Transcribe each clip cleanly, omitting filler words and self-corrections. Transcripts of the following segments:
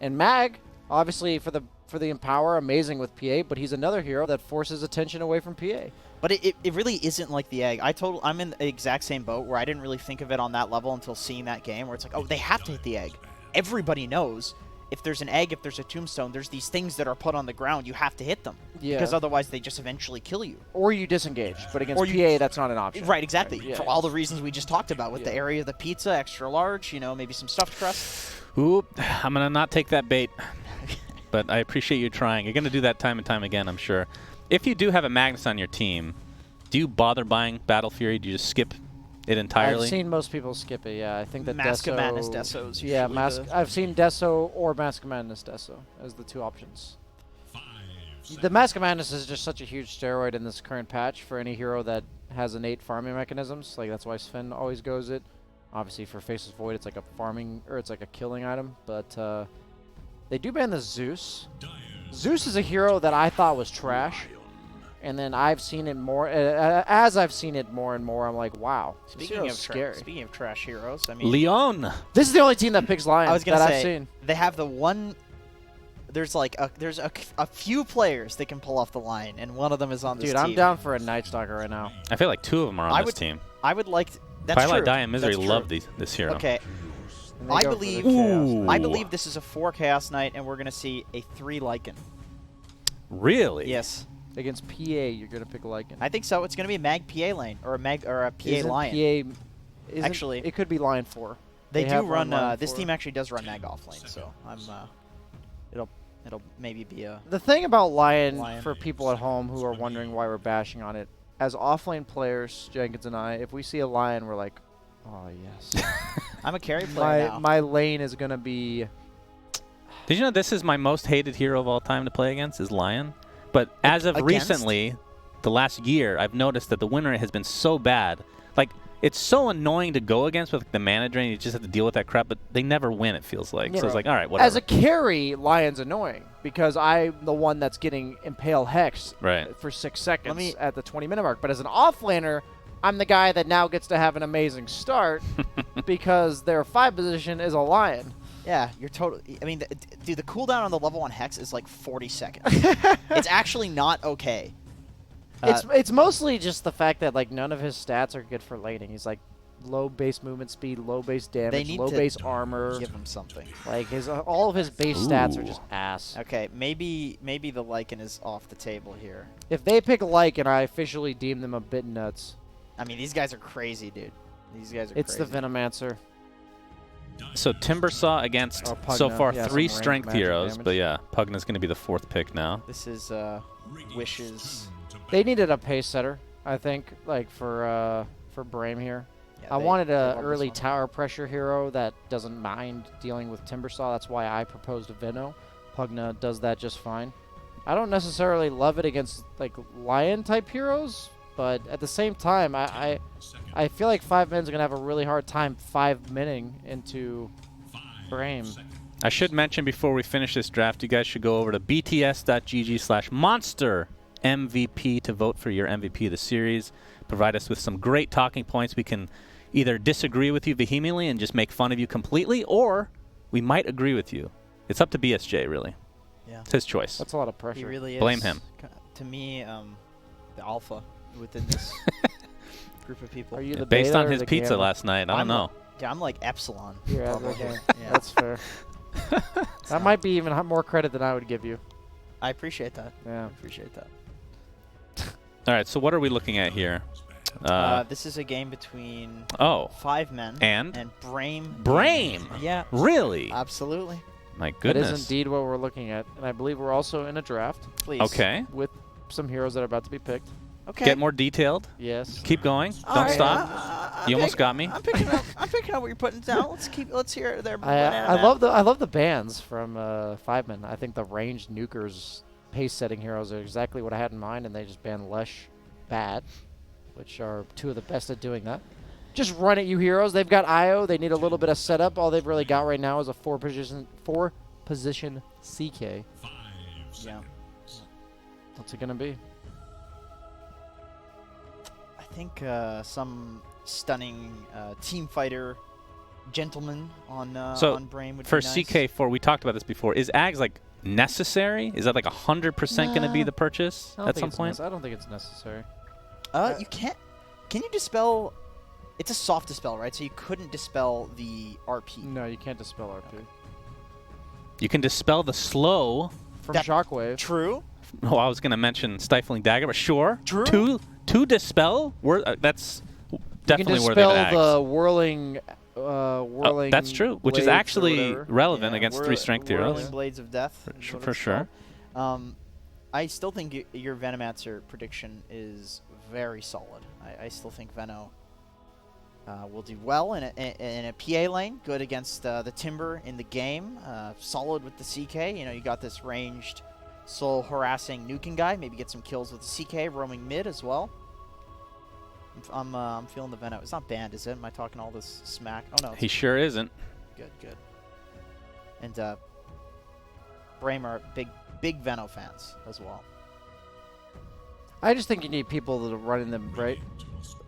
And Mag, obviously for the Empower, amazing with PA, but he's another hero that forces attention away from PA. But it really isn't like the egg. I'm in the exact same boat where I didn't really think of it on that level until seeing that game where it's like, oh, they have to hit the egg. Everybody knows if there's an egg, if there's a tombstone, there's these things that are put on the ground. You have to hit them. Yeah. Because otherwise they just eventually kill you. Or you disengage. But against PA, that's not an option. Right, exactly. Right. Yeah, for all the reasons we just talked about with the area of the pizza, extra large, maybe some stuffed crust. Oop, I'm going to not take that bait. But I appreciate you trying. You're going to do that time and time again, I'm sure. If you do have a Magnus on your team, do you bother buying Battle Fury? Do you just skip it entirely? I've seen most people skip it, yeah. I think that Mask of Deso... Madness Deso's Yeah, I've seen Deso or Mask of Madness Deso as the two options. The Mask of Madness is just such a huge steroid in this current patch for any hero that has innate farming mechanisms. Like, that's why Sven always goes it. Obviously, for Faceless Void, it's like a farming, or it's like a killing item. But they do ban the Zeus. Zeus is a hero that I thought was trash. And then I've seen it more, as I've seen it more and more, I'm like, wow, this hero's scary. Speaking of trash heroes, I mean... Leon! This is the only team that picks Lion I was gonna that say, I've seen. They have the one... There's like there's a few players that can pull off the Lion, and one of them is on this team. team. Dude, I'm down for a Night Stalker right now. I feel like two of them are on this team. I would like... That's Twilight true. Die and Misery That's love true. this hero. Okay. I believe this is a 4 Chaos Knight, and we're going to see a 3 Lycan. Really? Yes. Against PA, you're going to pick Lycan. I think so. It's going to be a Mag PA lane, or a PA Lion. Actually, it could be Lion 4. They do run, Lion this 4. team actually does run Mag off lane, so I'm, it'll maybe be a... The thing about Lion, for people at home who are wondering why we're bashing on it, as offlane players, Jenkins and I, if we see a Lion, we're like, oh, yes. I'm a carry player now. My lane is going to be... Did you know this is my most hated hero of all time to play against, is Lion? But as of recently, the last year, I've noticed that the win rate has been so bad. Like, it's so annoying to go against with the mana drain. You just have to deal with that crap, but they never win, it feels like. So it's like, all right, whatever. As a carry, Lion's annoying because I'm the one that's getting Impale Hex for 6 seconds at the 20-minute mark. But as an offlaner, I'm the guy that now gets to have an amazing start because their 5 position is a Lion. Yeah, you're totally... I mean, dude, the cooldown on the level 1 Hex is like 40 seconds. It's actually not okay. It's mostly just the fact that, like, none of his stats are good for laning. He's, like, low base movement speed, low base damage, low base armor. Give him something. Like, all of his base stats are just ass. Okay, maybe the Lycan is off the table here. If they pick Lycan, I officially deem them a bit nuts. I mean, these guys are crazy, dude. These guys are crazy. It's the Venomancer. So Timbersaw against, so far, 3 strength heroes. But yeah, Pugna's going to be the 4th pick now. This is Wishes. They needed a pace setter, I think, like for Brame here. Yeah, I wanted an early tower pressure hero that doesn't mind dealing with Timbersaw. That's why I proposed a Veno. Pugna does that just fine. I don't necessarily love it against like Lion-type heroes, but at the same time, I feel like 5-min's going to have a really hard time 5-minning into Brame. I should mention before we finish this draft, you guys should go over to bts.gg/monster MVP to vote for your MVP of the series. Provide us with some great talking points. We can either disagree with you vehemently and just make fun of you completely, or we might agree with you. It's up to BSJ, really. Yeah. It's his choice. That's a lot of pressure. He really is. Blame him. To me, the alpha within this group of people. Are you the based on beta or his the pizza gamma? last night? I don't know. Yeah, I'm like Epsilon. You're probably. okay. Yeah. That's fair. That might be even more credit than I would give you. I appreciate that. Yeah. I appreciate that. All right, so what are we looking at here? This is a game between 5 men and Brame. Brame? Yeah. Really? Absolutely. My goodness. That is indeed what we're looking at. And I believe we're also in a draft. Please. Okay. With some heroes that are about to be picked. Okay. Get more detailed. Yes. Keep going. Don't stop. You almost got me. I'm picking up what you're putting down. Let's hear it there. I love the bans from 5-man. I think the ranged nukers pace setting heroes are exactly what I had in mind, and they just banned Lesh Bat, which are 2 of the best at doing that. Just run at you heroes. They've got IO. They need a little bit of setup. All they've really got right now is a 4-position CK. Yeah. What's it gonna be? I think some stunning team fighter gentleman on So Brame would for be nice. CK4, we talked about this before. Is Ags like necessary? Is that like 100% going to be the purchase at some point? I don't think it's necessary. You can't. Can you dispel? It's a soft dispel, right? So you couldn't dispel the RP. No, you can't dispel RP. Okay. You can dispel the slow. From That- Shockwave. True. Oh, I was going to mention Stifling Dagger, but sure. True. Two dispel. That's You definitely can worthy of dispel an Ags. the whirling. Oh, that's true, which is blades or actually whatever. relevant Yeah, against 3 strength Whirling heroes. Blades of Death. is what For it's sure. called. I still think your Venomancer prediction is very solid. I still think Veno will do well in a PA lane, good against the Timber in the game, solid with the CK. You know, you got this ranged, soul harassing nuking guy. Maybe get some kills with the CK roaming mid as well. I'm feeling the Veno. It's not banned, is it? Am I talking all this smack? Oh no. He sure isn't. Good. And Brame are big Veno fans as well. I just think you need people that are running them right.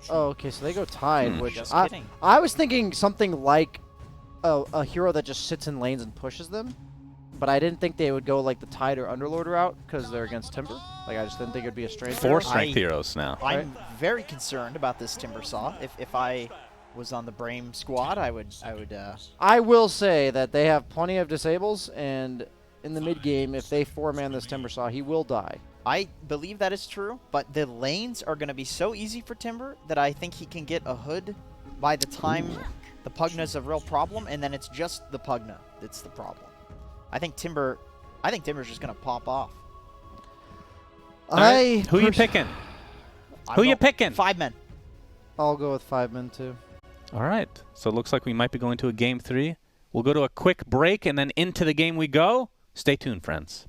Oh, okay, so they go tied, which Just I kidding. was thinking something like a hero that just sits in lanes and pushes them, but I didn't think they would go like the Tide or Underlord route because they're against Timber. Like I just didn't think it'd be a strange. 4 hero. strength heroes now. I'm very concerned about this Timbersaw. If I was on the Brame squad, I would. I will say that they have plenty of disables, and in the mid game, if they 4-man this Timbersaw, he will die. I believe that is true, but the lanes are going to be so easy for Timber that I think he can get a hood by the time the Pugna's a real problem, and then it's just the Pugna that's the problem. I think Timber's just going to pop off. Who you picking? Who you picking? 5 men. I'll go with 5 men too. All right. So it looks like we might be going to a game 3. We'll go to a quick break, and then into the game we go. Stay tuned, friends.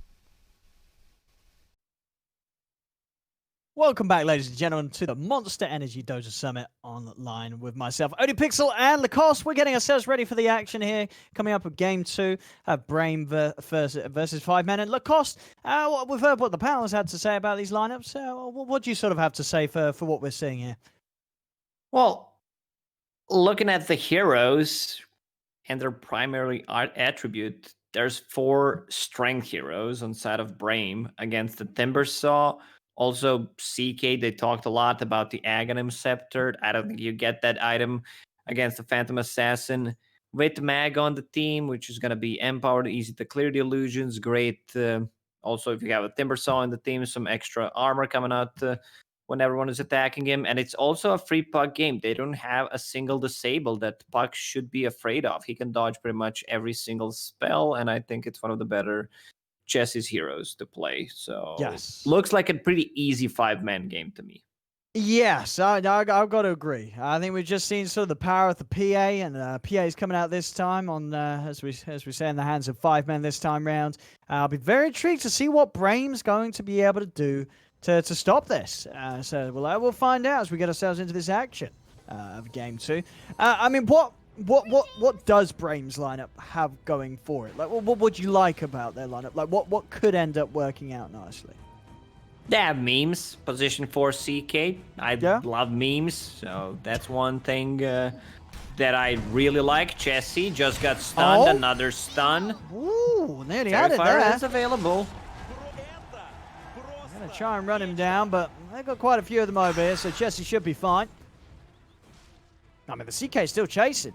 Welcome back, ladies and gentlemen, to the Monster Energy Dota Summit online with myself, ODPixel, and Lacoste. We're getting ourselves ready for the action here. Coming up with Game 2, Brame versus 5 men. And Lacoste, we've heard what the panel has had to say about these lineups. What do you sort of have to say for what we're seeing here? Well, looking at the heroes and their primary attribute, there's 4 strength heroes on side of Brame against the Timbersaw. Also, CK, they talked a lot about the Aghanim Scepter. I don't think you get that item against the Phantom Assassin. With Mag on the team, which is going to be empowered, easy to clear the illusions. Great. Also, if you have a Timbersaw in the team, some extra armor coming out when everyone is attacking him. And it's also a free Puck game. They don't have a single disable that Puck should be afraid of. He can dodge pretty much every single spell, and I think it's one of the better Jesse's heroes to play. So Yes. Looks like a pretty easy 5-man game to me. Yes, I've got to agree. I think we've just seen sort of the power of the PA, and PA is coming out this time on, as we say, in the hands of 5 men this time round. I'll be very intrigued to see what Brame's going to be able to do to stop this. So we'll find out as we get ourselves into this action of Game 2. I mean, what does Brame's lineup have going for it? Like, what would you like about their lineup? Like, what could end up working out nicely? They have memes, position 4 CK. I love memes, so that's one thing that I really like. Jesse just got stunned, another stun. Ooh, nearly had it there. Terrifier is available. I'm going to try and run him down, but they've got quite a few of them over here, so Jesse should be fine. I mean, the CK's still chasing.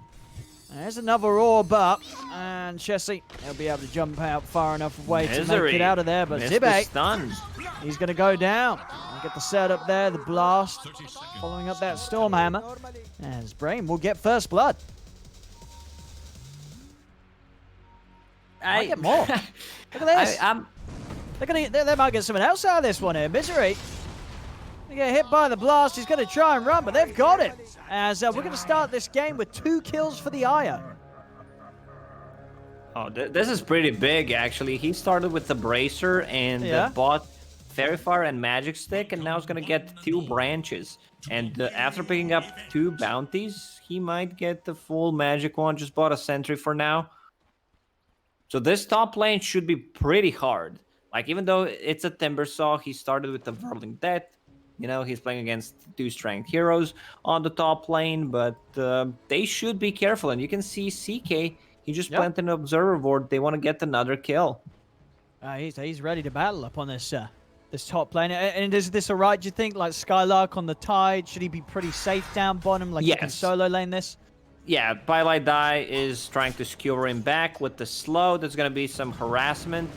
There's another orb up, and Chessie, he'll be able to jump out far enough away to make it out of there, but Zibek, he's going to go down. Get the setup there, the blast, following up that Stormhammer, as Brame will get first blood. I get more. Look at this. They might get something else out of this one here. Misery. They get hit by the blast. He's going to try and run, but they've got him. As we're going to start this game with 2 kills for the Aya. Oh, this is pretty big, actually. He started with the Bracer and bought Fairy Fire and Magic Stick, and now he's going to get 2 branches. And after picking up 2 bounties, he might get the full magic one. Just bought a Sentry for now. So this top lane should be pretty hard. Like, even though it's a Timbersaw, he started with the Whirling Death. You know, he's playing against 2 strength heroes on the top lane, but they should be careful. And you can see CK, he just planted an observer ward. They want to get another kill. He's ready to battle up on this this top lane. And is this alright, do you think? Like Skylark on the Tide, should he be pretty safe down bottom? Like he can solo lane this? Yeah, Bylite Die is trying to skewer him back with the slow. There's going to be some harassment.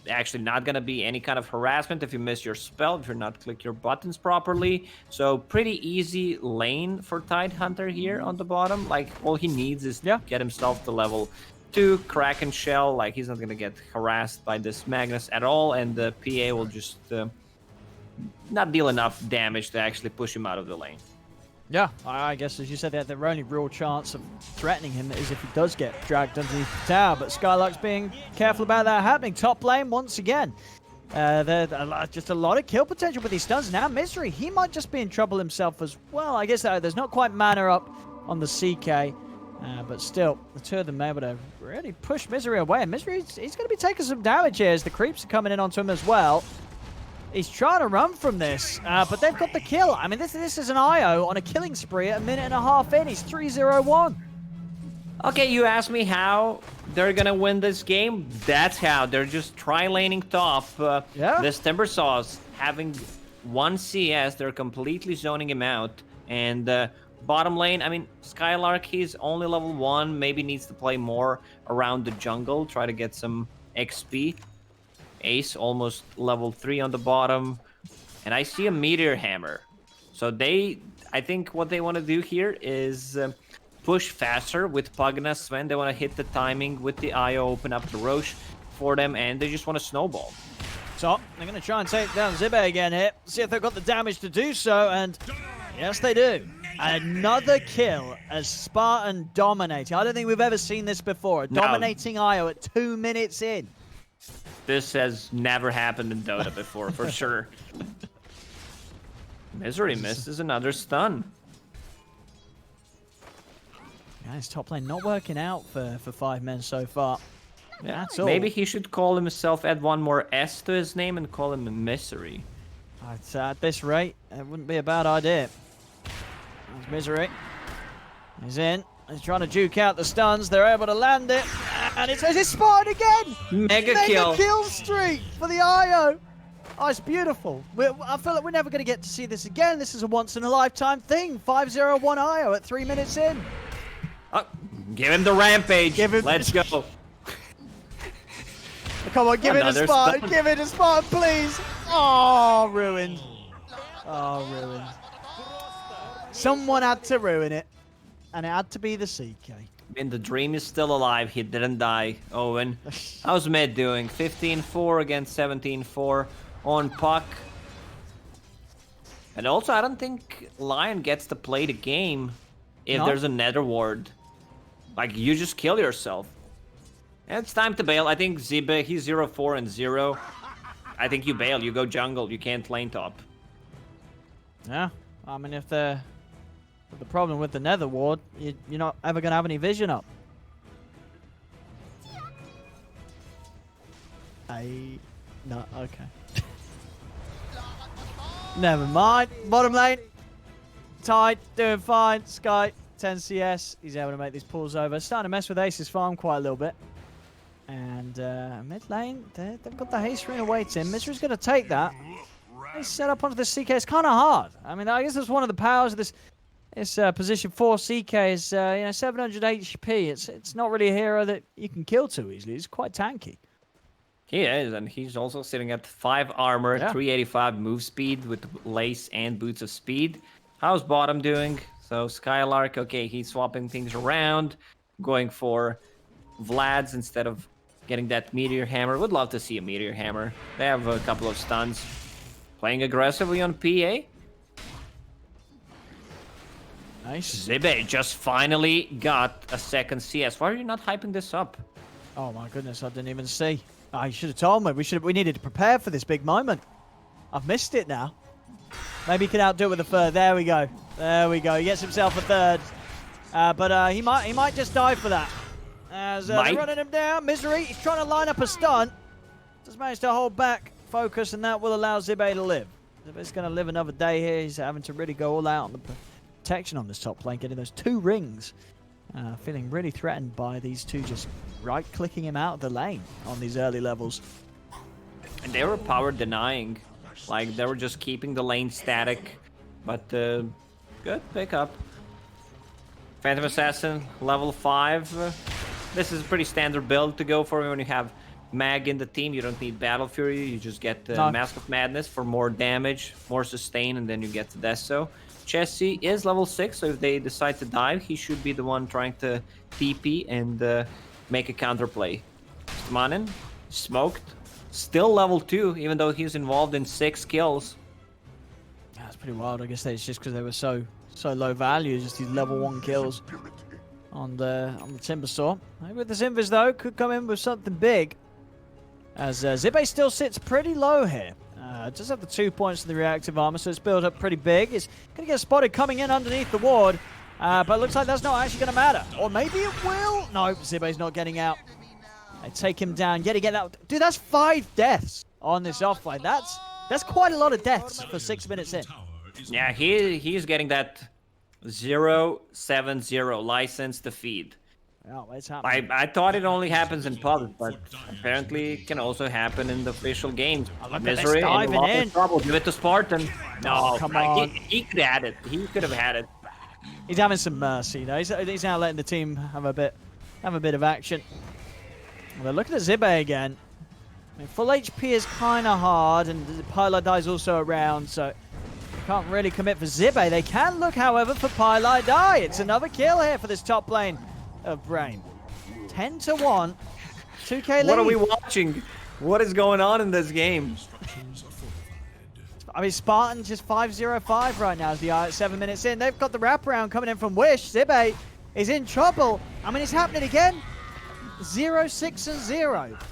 Actually, not going to be any kind of harassment if you miss your spell, if you're not click your buttons properly. So pretty easy lane for Tidehunter here on the bottom. Like, all he needs is to get himself to level 2, Kraken Shell. Like, he's not going to get harassed by this Magnus at all, and the PA will just not deal enough damage to actually push him out of the lane. Yeah, I guess, as you said, the only real chance of threatening him is if he does get dragged underneath the tower. But Skylark's being careful about that happening. Top lane, once again. There's just a lot of kill potential with these stuns. Now, Misery, he might just be in trouble himself as well. I guess there's not quite mana up on the CK. But still, the two of them able to really push Misery away. And Misery, he's going to be taking some damage here as the creeps are coming in onto him as well. He's trying to run from this, but they've got the kill. I mean, this is an IO on a killing spree at a minute and a half in. He's 3-0-1. Okay, you asked me how they're going to win this game. That's how. They're just tri-laning top. This Timbersaws having 1 CS. They're completely zoning him out. And bottom lane, I mean, Skylark, he's only level 1. Maybe needs to play more around the jungle. Try to get some XP. Ace almost level 3 on the bottom, and I see a Meteor Hammer. So I think what they want to do here is push faster with Pugna Sven. They want to hit the timing with the IO, open up the Roche for them, and they just want to snowball. So they're going to try and take down Zibe again here. See if they've got the damage to do so, and yes, they do. Another kill as Spartan dominating. I don't think we've ever seen this before. Dominating IO at 2 minutes in. This has never happened in Dota before, for sure. Misery misses another stun. Guys, top lane not working out for 5 men so far. Yeah, that's all. Maybe he should call himself, add 1 more S to his name and call him Misery. At this rate, it wouldn't be a bad idea. There's Misery. He's in. He's trying to juke out the stuns. They're able to land it. And it's Spartan again! Mega kill streak for the IO. Oh, it's beautiful. I feel like we're never going to get to see this again. This is a once-in-a-lifetime thing. 5-0-1 IO at 3 minutes in. Oh, give him the rampage. Let's go. Come on, give it to Spartan. Stun. Give it to Spartan, please. Oh, ruined. Oh, ruined. Someone had to ruin it. And it had to be the CK. And the dream is still alive. He didn't die, Owen. How's Med doing? 15-4 against 17-4 on Puck. And also, I don't think Lion gets to play the game if there's a Nether Ward. Like, you just kill yourself. And it's time to bail. I think Zibe, he's 0-4 and 0. I think you bail. You go jungle. You can't lane top. Yeah. I mean, if the problem with the Nether Ward, you're not ever going to have any vision up. No, okay. Never mind. Bottom lane. Tide, doing fine. Sky, 10 CS. He's able to make these pulls over. Starting to mess with Ace's farm quite a little bit. And mid lane, they've got the haste ring awaiting. Misery's going to take that. He's set up onto the CK. It's kind of hard. I mean, I guess that's one of the powers of this position 4 CK is 700 HP. It's not really a hero that you can kill too easily. He's quite tanky. He is, and he's also sitting at 5 armor, 385 move speed with lace and boots of speed. How's bottom doing? So Skylark, okay, he's swapping things around, going for Vlad's instead of getting that Meteor Hammer. Would love to see a Meteor Hammer. They have a couple of stuns. Playing aggressively on PA. Nice. Zibe just finally got a second CS. Why are you not hyping this up? Oh my goodness, I didn't even see. Oh, you should have told me. We needed to prepare for this big moment. I've missed it now. Maybe he can outdo it with a third. There we go. There we go. He gets himself a third. But he might just die for that. As they're running him down. Misery, he's trying to line up a stun. Just managed to hold back focus, and that will allow Zibe to live. Zibe's going to live another day here. He's having to really go all out on the protection on this top lane, getting those 2 rings. Feeling really threatened by these two just right-clicking him out of the lane on these early levels. And they were power denying. Like, they were just keeping the lane static. But good pickup. Phantom Assassin, level 5. This is a pretty standard build to go for when you have Mag in the team. You don't need Battle Fury. You just get Mask of Madness for more damage, more sustain, and then you get the Deso. Chessie is level 6, so if they decide to dive, he should be the one trying to TP and make a counterplay. Manin, smoked. Still level 2, even though he's involved in 6 kills. That's pretty wild. I guess that's just because they were so low value, just these level 1 kills on the Timbersaw. With the Invis though, could come in with something big. As Zibe still sits pretty low here. Just have the 2 points in the reactive armor, so it's built up pretty big. It's going to get spotted coming in underneath the ward, but it looks like that's not actually going to matter. Or maybe it will. No, Zibe's not getting out. They take him down. Yet again, dude, that's 5 deaths on this offlane. That's quite a lot of deaths for 6 minutes in. Yeah, he's getting that 0-7-0 license to feed. Oh, it's happening. I thought it only happens in pubs, but apparently it can also happen in the official games. Misery in a lot of trouble. Give it to Spartan. No, come on. He could have had it. He could have had it. He's having some mercy, though. He's now letting the team have a bit of action. Well, they're looking at Zibe again. I mean, full HP is kind of hard, and Pylai Dai's also around, so can't really commit for Zibe. They can look, however, for Pylai Dai. It's another kill here for this top lane of Brame. 10-1. 2K lead. What are we watching? What is going on in this game? I mean, Spartan just 5-0-5 right now as the 7 minutes in. They've got the wraparound coming in from Wish. Zibe is in trouble. I mean, it's happening again. 0-6-0.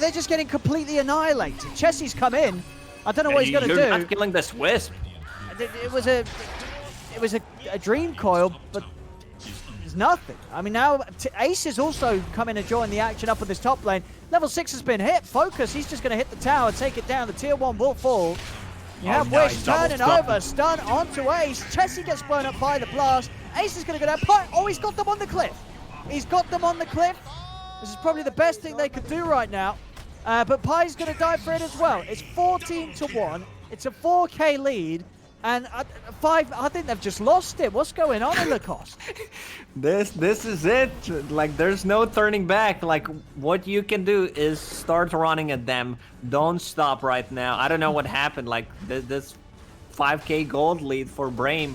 They're just getting completely annihilated. Chessie's come in. I don't know what he's going to do. You're not killing this Wisp. It was a dream coil, but it's nothing. I mean, now Ace is also coming to join the action up on this top lane. Level 6 has been hit. Focus, he's just going to hit the tower, take it down. The tier 1 will fall. You have Wish turning over, stun onto Ace. Chessie gets blown up by the blast. Ace is going to go down. Oh, he's got them on the cliff. He's got them on the cliff. This is probably the best thing they could do right now. But Pie's going to die for it as well. It's 14-1. It's a 4K lead. And I think they've just lost it. What's going on in the cost? This is it. Like, there's no turning back. Like, what you can do is start running at them. Don't stop right now. I don't know what happened. Like, this 5K gold lead for Brame.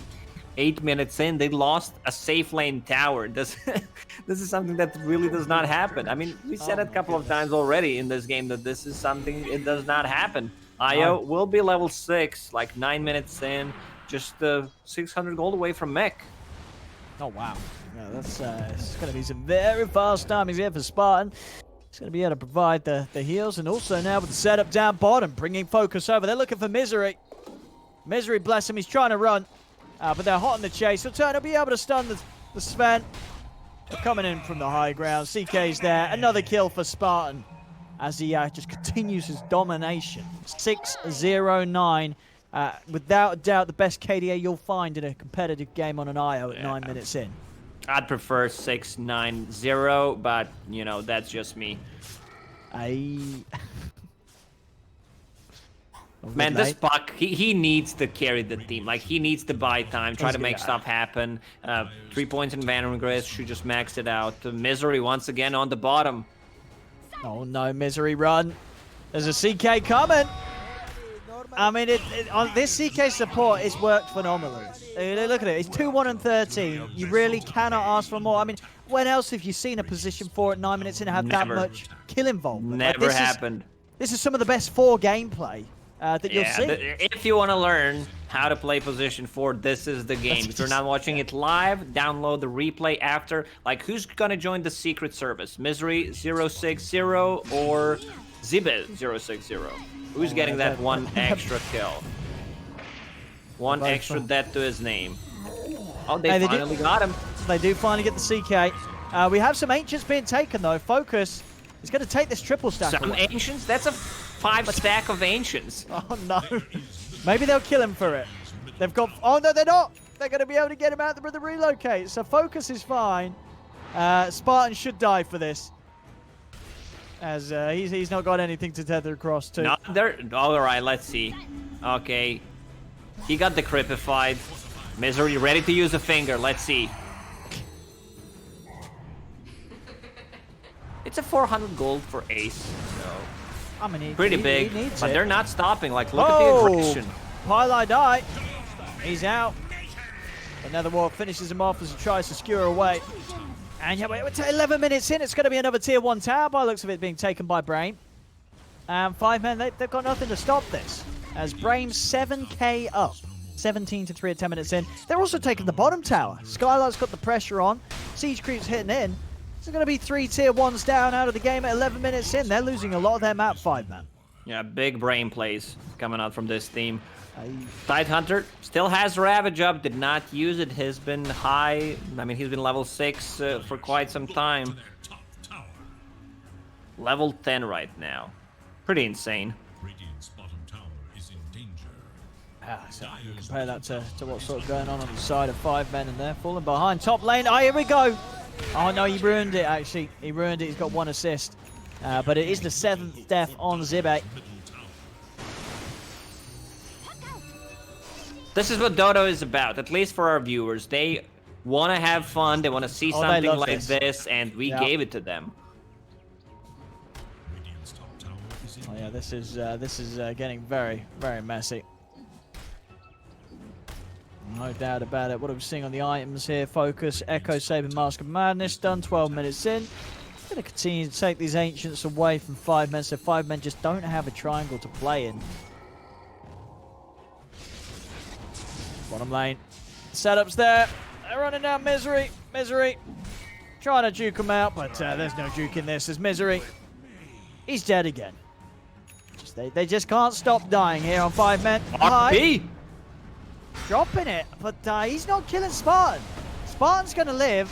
8 minutes in, they lost a safe lane tower. This is something that really does not happen. I mean, we said it a couple of times already in this game that this is something, it does not happen. Io will be level 6, like 9 minutes in, just 600 gold away from Mech. Oh, wow. Yeah, that's it's going to be some very fast timings here for Spartan. He's going to be able to provide the heals, and also now with the setup down bottom, bringing focus over. They're looking for Misery. Misery, bless him, he's trying to run. But they're hot in the chase. He'll be able to stun the Sven. They're coming in from the high ground. CK's there. Another kill for Spartan as he just continues his domination. 6-0-9. Without a doubt, the best KDA you'll find in a competitive game on an IO at 9 minutes in. I'd prefer 6-9-0, but, you know, that's just me. Man, this Puck, he needs to carry the team. Like, he needs to buy time, try to make stuff happen. 3 points in Vandergrace, should just max it out. Misery once again on the bottom. Oh no, Misery run. There's a CK coming. I mean, on this CK support, it's worked phenomenally. Look at it, it's 2-1-13. You really cannot ask for more. I mean, when else have you seen a position 4 at 9 minutes in and have that much kill involvement? Never happened. This is some of the best 4 gameplay that you'll see. If you want to learn how to play position 4, this is the game. If you're not watching it live, download the replay after. Like, who's going to join the Secret Service? Misery 060 or Zibe 060? Who's getting that one extra kill? One extra death to his name. Oh, they finally got him. They do finally get the CK. We have some Ancients being taken, though. Focus is going to take this triple stack Some away. Ancients? That's a 5 stack of Ancients. Oh no. Maybe they'll kill him for it. They've got... Oh no, they're not. They're going to be able to get him out with the relocate. So focus is fine. Spartan should die for this. As he's not got anything to tether across to. No, all right, let's see. Okay. He got decrypified. Misery ready to use a finger. Let's see. It's a 400 gold for Ace. So I mean, pretty he big, needs but it. they're not stopping. Like, look at the aggression. Pylai die. He's out. Another wall finishes him off as he tries to skewer away. And yeah, we're 11 minutes in. It's going to be another tier 1 tower by the looks of it being taken by Brame. And 5 men, they've got nothing to stop this. As Brame 7k up. 17-3 at 10 minutes in. They're also taking the bottom tower. Skylar's got the pressure on. Siege Creep's hitting in. There's going to be 3 tier 1s down out of the game at 11 minutes in. They're losing a lot of their map, 5 man. Yeah, big Brame plays coming out from this team. Tidehunter still has Ravage up, did not use it. He's been high. I mean, he's been level 6 for quite some time. Level 10 right now. Pretty insane. So you compare that to what's sort of going on the side of 5 men, and they're falling behind. Top lane, oh, here we go. Oh no, he ruined it actually. He ruined it, he's got 1 assist. But it is the 7th death on Zibek. This is what Dota is about, at least for our viewers. They want to have fun, they want to see something like this, and we gave it to them. Oh yeah, this is getting very, very messy. No doubt about it. What are we seeing on the items here? Focus, Echo, Saber, Mask of Madness, done 12 minutes in. Going to continue to take these Ancients away from 5 men, so 5 men just don't have a triangle to play in. Bottom lane. Setup's there. They're running down Misery. Misery. Trying to juke him out, but there's no juke in this. There's Misery. He's dead again. They just can't stop dying here on 5 men. RP! Dropping it, but he's not killing Spartan. Spartan's going to live.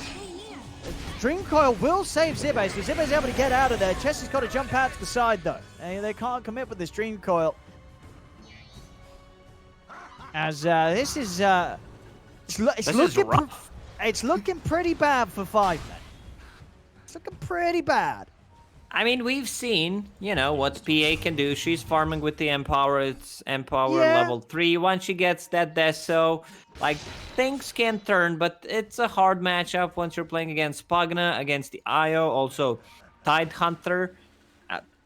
Dream Coil will save Zibbe, so Zibbe's able to get out of there. Chessie's got to jump out to the side, though. They can't commit with this Dream Coil. As this is looking rough. It's looking pretty bad for 5 men. It's looking pretty bad. I mean, we've seen, you know, what PA can do. She's farming with the Empower. It's Empower level 3. Once she gets that Deso, like, things can turn, but it's a hard matchup once you're playing against Pugna, against the IO, also Tidehunter.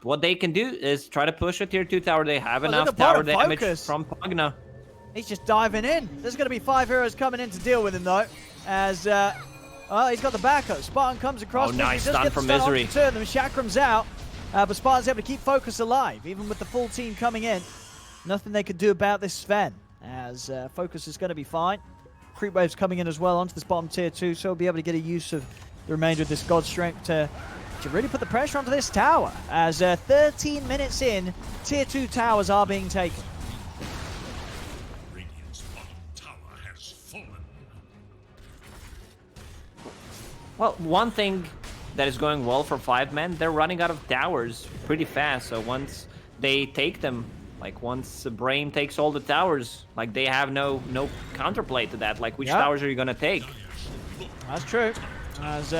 What they can do is try to push a tier 2 tower. They have enough tower damage from Pugna. He's just diving in. There's going to be 5 heroes coming in to deal with him, though. As, well, he's got the backup. Spartan comes across. Oh, nice stun from Misery. Them. Chakram's out, but Spartan's able to keep Focus alive, even with the full team coming in. Nothing they could do about this Sven, as Focus is going to be fine. Creep Wave's coming in as well onto this bottom tier 2, so he'll be able to get a use of the remainder of this God Strength to really put the pressure onto this tower. As 13 minutes in, tier 2 towers are being taken. Well, one thing that is going well for 5 men, they're running out of towers pretty fast. So once they take them, like once Brame takes all the towers, like they have no counterplay to that. Like, which towers are you gonna take? That's true. As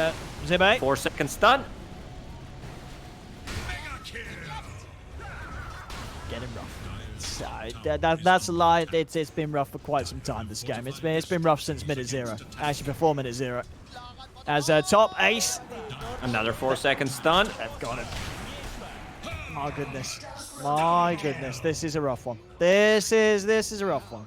Zibbe. 4-second stun. Getting rough. That's a lie. It's been rough for quite some time, this game. It's been rough since minute 0. Actually, before minute 0. As top Ace. Another 4-second stun. They've got him. My goodness. My goodness. This is a rough one. This is a rough one.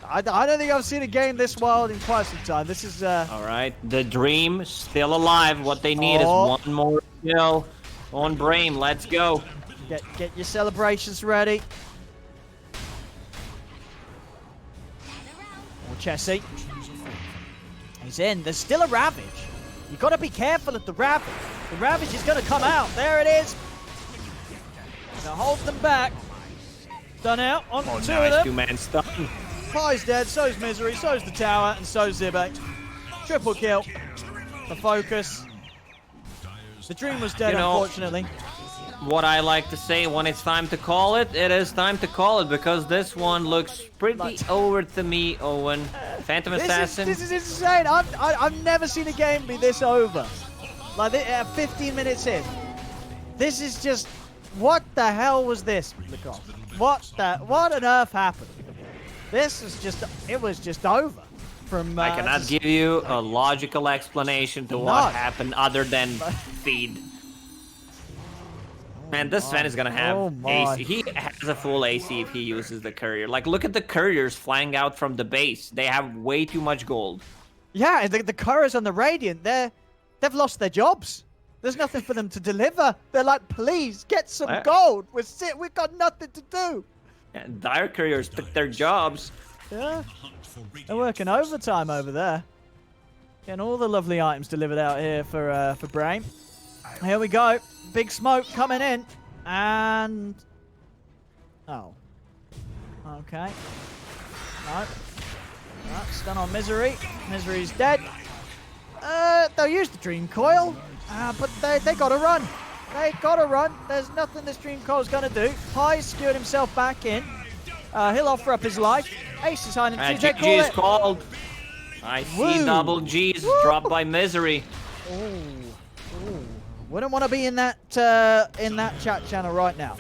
I don't think I've seen a game this wild in quite some time. This is all right. The Dream still alive. What they need is one more kill on Brame. Let's go. Get your celebrations ready. Or Chessie. He's in. There's still a Ravage. You've got to be careful of the Ravage. The Ravage is going to come out. There it is. Now hold them back. Done out. On to 2 of them. 2-man stun. Pie's dead. So's Misery. So's the tower. And so's Zibbe. Triple kill. The Focus. The Dream was dead, unfortunately. what I like to say when it's time to call it, it is time to call it, because this one looks pretty over to me, Owen. Phantom Assassin. This is insane. I've never seen a game be this over. Like 15 minutes in. This is just, what the hell was this, Lacoste? What on earth happened? This is just, it was just over. From I cannot give you a logical explanation to what happened other than feed. Man, this Sven is gonna have AC. He has a full AC if he uses the courier. Like, look at the couriers flying out from the base. They have way too much gold. Yeah, the couriers on the Radiant, they've lost their jobs. There's nothing for them to deliver. They're like, please, get some gold. We've got nothing to do. And dire couriers took their jobs. Yeah. They're working overtime over there. Getting all the lovely items delivered out here for Brame. Here we go. Big smoke coming in. And... oh. Okay. No. Stun on Misery. Misery's dead. They'll use the Dream Coil. But they gotta run. They gotta run. There's nothing this Dream Coil's gonna do. Pi skewered himself back in. He'll offer up his life. Ace is hiding. GG is called. I see double G's dropped by Misery. Ooh. Wouldn't want to be in that chat channel right now.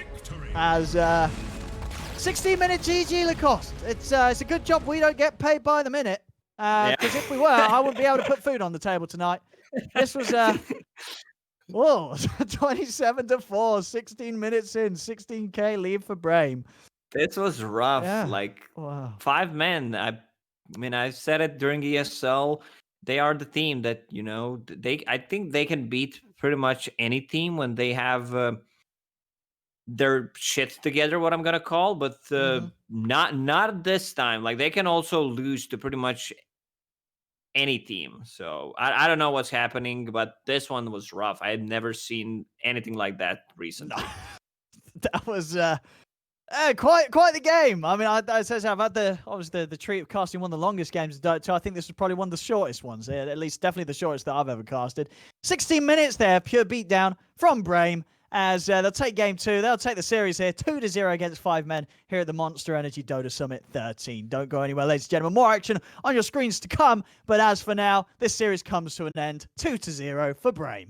As 16-minute GG Lacoste. It's a good job we don't get paid by the minute. Because if we were, I wouldn't be able to put food on the table tonight. This was 27-4, 16 minutes in, 16k lead for Brame. This was rough. Yeah. Like 5 men. I mean, I said it during ESL. They are the team that, you know, I think they can beat pretty much any team when they have their shit together, what I'm gonna call, but not this time. Like, they can also lose to pretty much any team. So I don't know what's happening, but this one was rough. I had never seen anything like that recently. That was quite the game. I mean, I've had the treat of casting one of the longest games of Dota 2. I think this was probably one of the shortest ones. At least definitely the shortest that I've ever casted. 16 minutes there, pure beatdown from Brame. As they'll take game 2. They'll take the series here, 2-0 against 5 men here at the Monster Energy Dota Summit 13. Don't go anywhere, ladies and gentlemen. More action on your screens to come. But as for now, this series comes to an end, 2-0 for Brame.